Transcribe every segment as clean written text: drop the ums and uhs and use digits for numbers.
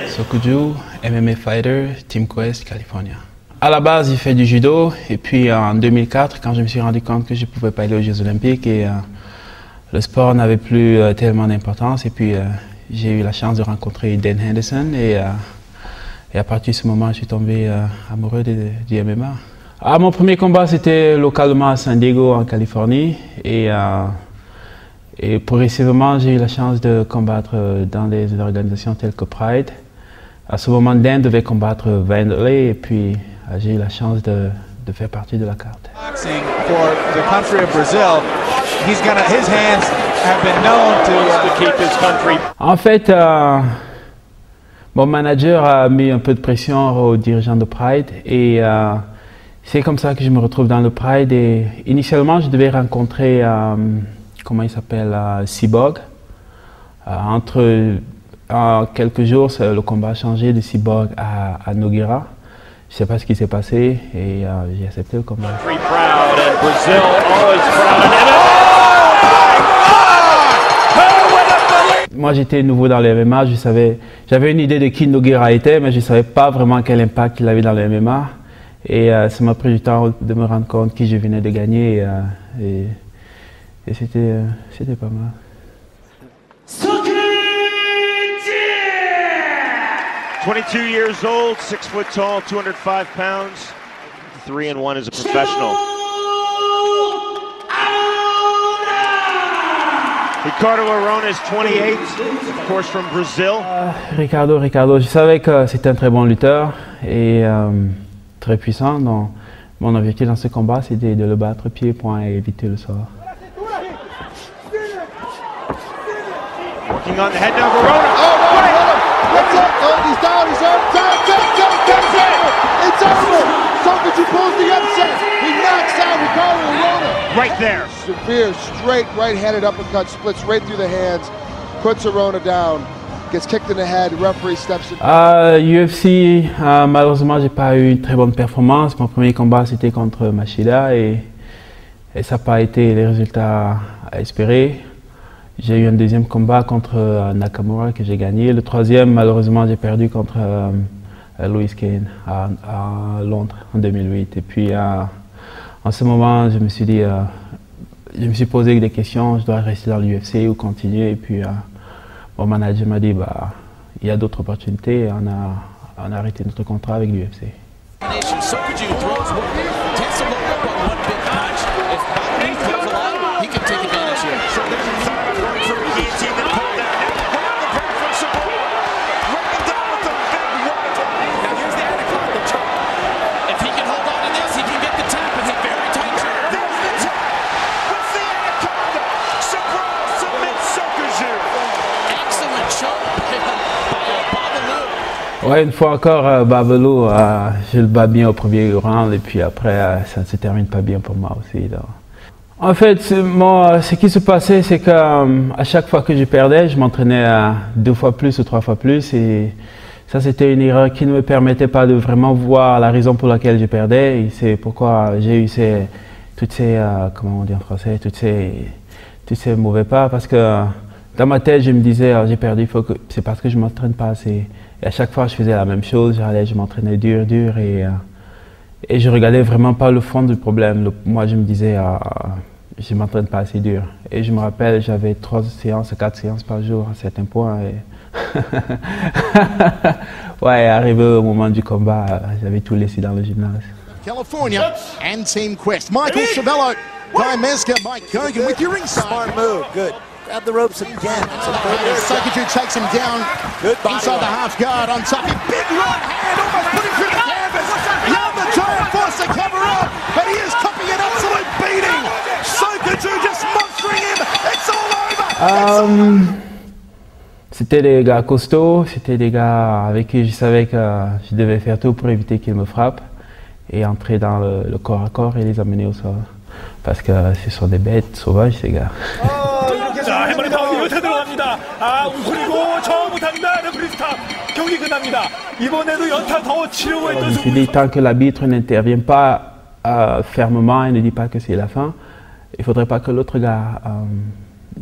Sokuju, MMA Fighter, Team Quest, California. À la base, j'ai fait du judo et puis en 2004, quand je me suis rendu compte que je ne pouvais pas aller aux Jeux Olympiques et le sport n'avait plus tellement d'importance et puis j'ai eu la chance de rencontrer Dan Henderson et à partir de ce moment, je suis tombé amoureux du MMA. Mon premier combat, c'était localement à San Diego, en Californie et progressivement, j'ai eu la chance de combattre dans des organisations telles que Pride. À ce moment, Dan devait combattre Vanderlei et puis j'ai eu la chance de faire partie de la carte. En fait, mon manager a mis un peu de pression aux dirigeants de Pride et c'est comme ça que je me retrouve dans le Pride. Et initialement, je devais rencontrer, comment il s'appelle, Cyborg. Entre quelques jours, le combat a changé de Cyborg à Nogueira. Je ne sais pas ce qui s'est passé et j'ai accepté le combat. Moi j'étais nouveau dans le MMA, j'avais une idée de qui Nogueira était, mais je ne savais pas vraiment quel impact il avait dans le MMA. Et ça m'a pris du temps de me rendre compte qui je venais de gagner et c'était pas mal. 22 years old, 6 foot tall, 205 pounds, 3-1 as a professional. Ricardo Arona is 28, of course from Brazil. Ricardo, je savais que c'était un très bon lutteur et très puissant. Donc, mon objectif dans ce combat, c'était de le battre pied-point et éviter le sort. Working on the head now of Arona. That's it! Oh, he's down, he's out! It's over! Sokuju pulls the upset! He knocks out Ricardo Arona! Right there! Severe, straight, right-handed uppercut, splits right through the hands, puts Arona down, gets kicked in the head, referee steps in. UFC, malheureusement, j'ai pas eu une très bonne performance. Mon premier combat, c'était contre Machida et ça n'a pas été les résultats à espérer. J'ai eu un deuxième combat contre Nakamura que j'ai gagné. Le troisième, malheureusement, j'ai perdu contre Louis Kane à Londres en 2008. Et puis, en ce moment, je me suis dit, je me suis posé des questions. Je dois rester dans l'UFC ou continuer. Et puis, mon manager m'a dit, il y a d'autres opportunités. Et on a arrêté notre contrat avec l'UFC. Ouais, une fois encore, Babalu, je le bats bien au premier round et puis après, ça ne se termine pas bien pour moi aussi. Donc. En fait, ce qui se passait, c'est qu'à chaque fois que je perdais, je m'entraînais 2 fois plus ou 3 fois plus et ça, c'était une erreur qui ne me permettait pas de vraiment voir la raison pour laquelle je perdais et c'est pourquoi j'ai eu toutes ces comment on dit en français, tous ces mauvais pas parce que dans ma tête, je me disais, j'ai perdu, c'est parce que je ne m'entraîne pas assez. Et à chaque fois, je faisais la même chose, je m'entraînais dur et je ne regardais vraiment pas le fond du problème. Moi, je me disais, je ne m'entraîne pas assez dur. Et je me rappelle, j'avais 3 séances, 4 séances par jour à certains points. Et ouais, arrivé au moment du combat, j'avais tout laissé dans le gymnase. California and Team Quest. Michael Chavello, Guy Mezger, Mike Kogan with your ringside. Smart move, good. Grab the ropes again. Sokuju takes him down. Good body inside the half guard on top. Big right hand, almost putting through the canvas. Yama trying to force the cover up, but he is copying an absolute beating. Sokuju just monstering him. It's all over. C'était des gars costauds, c'était des gars avec qui je savais que je devais faire tout pour éviter qu'ils me frappent et entrer dans le corps à corps et les amener au sol. Parce que ce sont des bêtes sauvages, ces gars. Je me suis dit, tant que l'arbitre n'intervient pas fermement et ne dit pas que c'est la fin, il ne faudrait pas que l'autre gars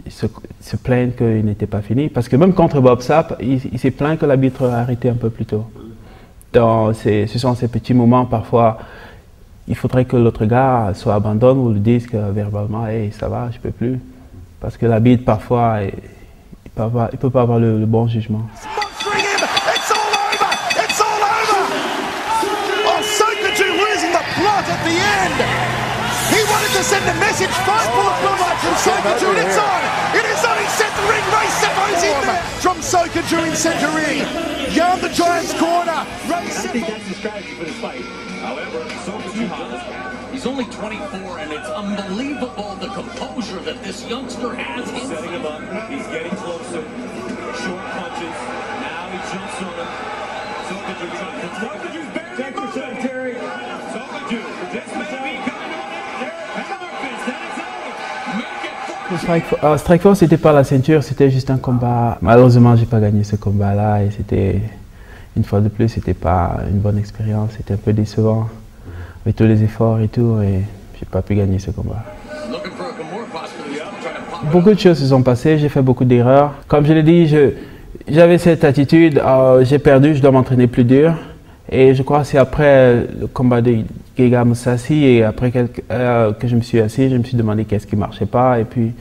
se plaigne qu'il n'était pas fini. Parce que même contre Bob Sapp, il s'est plaint que l'arbitre a arrêté un peu plus tôt. Donc, ce sont ces petits moments, parfois, il faudrait que l'autre gars soit abandonne ou lui dise que, verbalement, hey, ça va, je ne peux plus. Parce que l'arbitre, parfois, il ne peut pas avoir le bon jugement. To send a message, 5 bullet bloodline from Sokaju, and it's on! It is on, he's sent the ring, Ray Seppo's in there! From Sokaju in center ring, Yarn the Giant's corner, Ray Seppo... I think that's the strategy for this fight. However, Sokaju, he's only 24, and it's unbelievable the composure that this youngster has. Setting him up, he's getting closer, short punches, now he jumps on him. Sokaju's back. Check yourself, Terry. Sokaju, this may be coming. Strikeforce, c'était pas la ceinture, c'était juste un combat. Malheureusement, j'ai pas gagné ce combat-là et c'était, une fois de plus, c'était pas une bonne expérience. C'était un peu décevant avec tous les efforts et tout, et j'ai pas pu gagner ce combat. Beaucoup de choses se sont passées, j'ai fait beaucoup d'erreurs. Comme je l'ai dit, j'avais cette attitude, j'ai perdu, je dois m'entraîner plus dur. Et je crois que c'est après le combat de Gegard Mousasi et après que je me suis assis, je me suis demandé qu'est-ce qui ne marchait pas. Et puis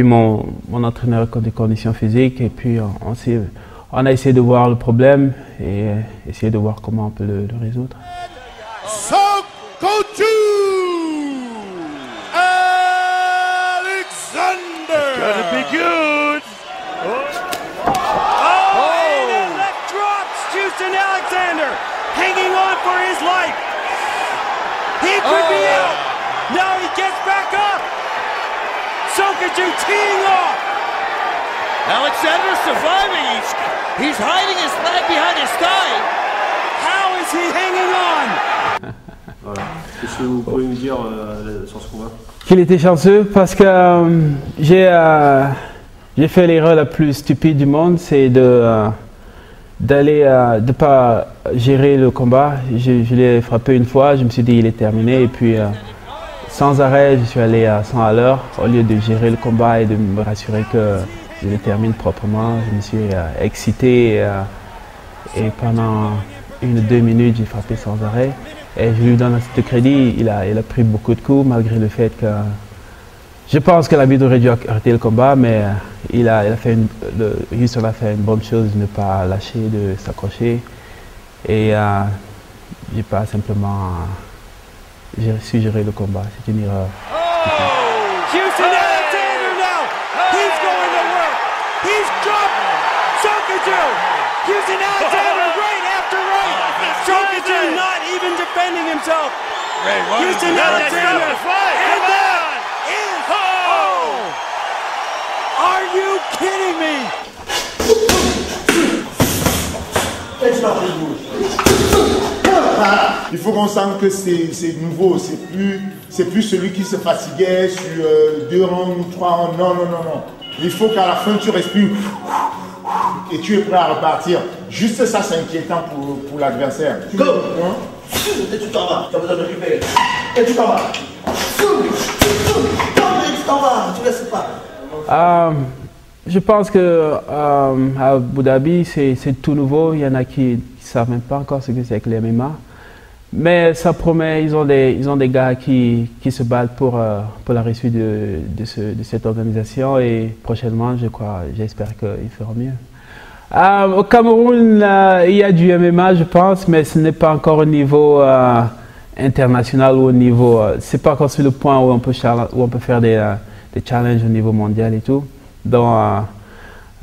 mon entraîneur des conditions physiques, et puis on a essayé de voir le problème et essayer de voir comment on peut le résoudre. Sokaju Alexander! It's gonna be good! Houston Alexander hanging on for his life. He could be out. Now he gets back up. Sokaju teeing off. Alexander surviving. He's hiding his leg behind his thigh. How is he hanging on? Voilà. Qu'est-ce que vous pouvez nous dire sur ce combat? Qu'il était chanceux parce que j'ai fait l'erreur la plus stupide du monde, c'est de pas gérer le combat. Je l'ai frappé une fois, je me suis dit il est terminé, et puis sans arrêt je suis allé à 100 à l'heure au lieu de gérer le combat et de me rassurer que je le termine proprement. Je me suis excité et pendant 1 ou 2 minutes j'ai frappé sans arrêt, et je lui donne un peu de crédit. Il a pris beaucoup de coups malgré le fait que je pense que l'arbitre aurait dû arrêter le combat, mais Houston a fait une bonne chose de ne pas lâcher, de s'accrocher. Et j'ai pas simplement su gérer le combat. C'est une erreur. Houston Alexander now! He's going to work! He's dropped Sokaju! Houston Alexander right after right! Sokaju not even defending himself! Houston Alexander! And that is... Oh! Are you kidding me? Il faut qu'on sente que c'est nouveau, c'est plus celui qui se fatiguait sur 2 rounds, 3 rounds, non. Il faut qu'à la fin tu respires et tu es prêt à repartir. Juste ça, c'est inquiétant pour l'adversaire. Et tu t'en vas, tu as besoin de récupérer. Et tu t'en vas. Tu t'en vas, tu laisses pas. Je pense que à Abu Dhabi, c'est tout nouveau. Il y en a qui ne savent même pas encore ce que c'est que les MMA. Mais ça promet, ils ont des gars qui se battent pour la réussite de cette organisation, et prochainement, j'espère qu'ils feront mieux. Au Cameroun, il y a du MMA, je pense, mais ce n'est pas encore au niveau international ou au niveau... c'est pas encore sur le point où on peut faire des challenges au niveau mondial et tout. Donc,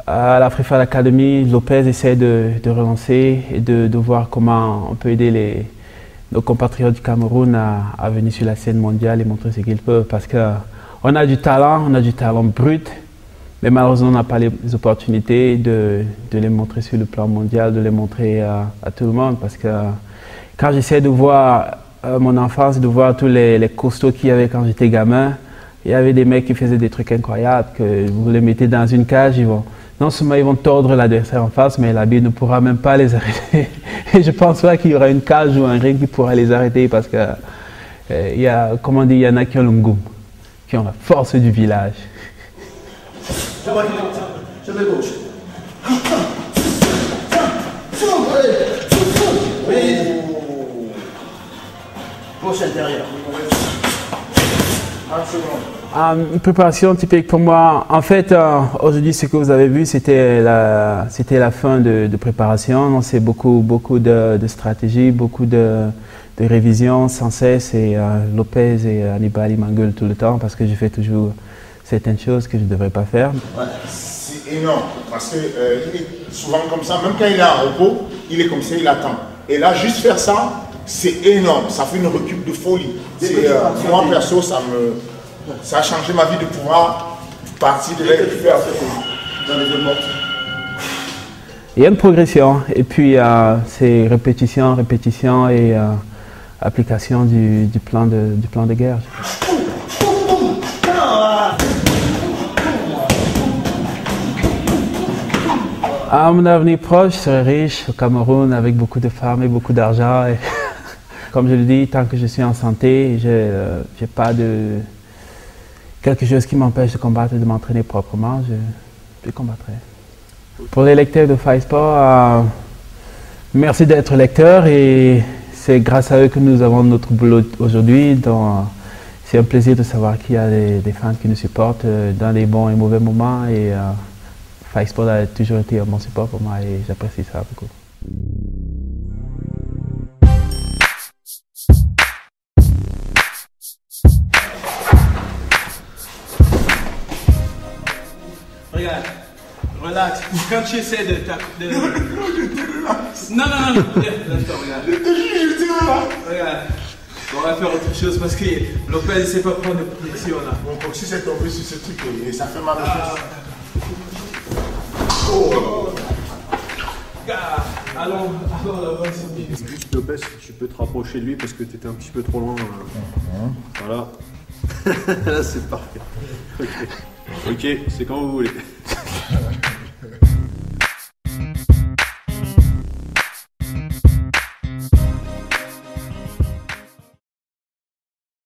à la Free Fight Academy, Lopez essaie de relancer et de voir comment on peut aider nos compatriotes du Cameroun à venir sur la scène mondiale et montrer ce qu'ils peuvent, parce qu'on a du talent brut, mais malheureusement on n'a pas les opportunités de les montrer sur le plan mondial, de les montrer à tout le monde, parce que quand j'essaie de voir mon enfance, de voir tous les costauds qu'il y avait quand j'étais gamin, il y avait des mecs qui faisaient des trucs incroyables, que vous les mettez dans une cage, non seulement ils vont tordre l'adversaire en face, mais l'arbitre ne pourra même pas les arrêter. Et je pense pas qu'il y aura une cage ou un ring qui pourra les arrêter, parce que il y en a qui ont le goût. qui ont la force du village. Jamais gauche. Gauche intérieure. Une préparation typique pour moi, en fait, aujourd'hui, ce que vous avez vu, c'était la fin de préparation. C'est beaucoup de stratégie, beaucoup de révision sans cesse. Et Lopez et Hannibal, ils m'engueulent tout le temps parce que je fais toujours certaines choses que je ne devrais pas faire. Ouais, c'est énorme parce qu'il est souvent comme ça, même quand il est en repos, il est comme ça, il attend. Et là, juste faire ça, c'est énorme, ça fait une récup de folie. Moi, perso, ça a changé ma vie de pouvoir partir de là et faire dans les événements. Il y a une progression et puis c'est répétition et application du plan de guerre. À mon avenir proche, je serai riche au Cameroun avec beaucoup de femmes et beaucoup d'argent. Comme je le dis, tant que je suis en santé, je n'ai pas de quelque chose qui m'empêche de combattre et de m'entraîner proprement, je combattrai. Pour les lecteurs de Fight Sport, merci d'être lecteur et c'est grâce à eux que nous avons notre boulot aujourd'hui. Donc c'est un plaisir de savoir qu'il y a des fans qui nous supportent dans les bons et mauvais moments. Et Fight Sport a toujours été un bon support pour moi et j'apprécie ça beaucoup. Regarde, relax. Quand tu essaies de... Non, regarde. Regarde. On va faire autre chose parce que Lopez ne sait pas prendre de protection là. Mon proxy s'est tombé sur ce truc et ça fait mal au Allons là-bas. Lopez, tu peux te rapprocher de lui parce que tu étais un petit peu trop loin. Voilà. Là, c'est parfait. Ok, c'est quand vous voulez.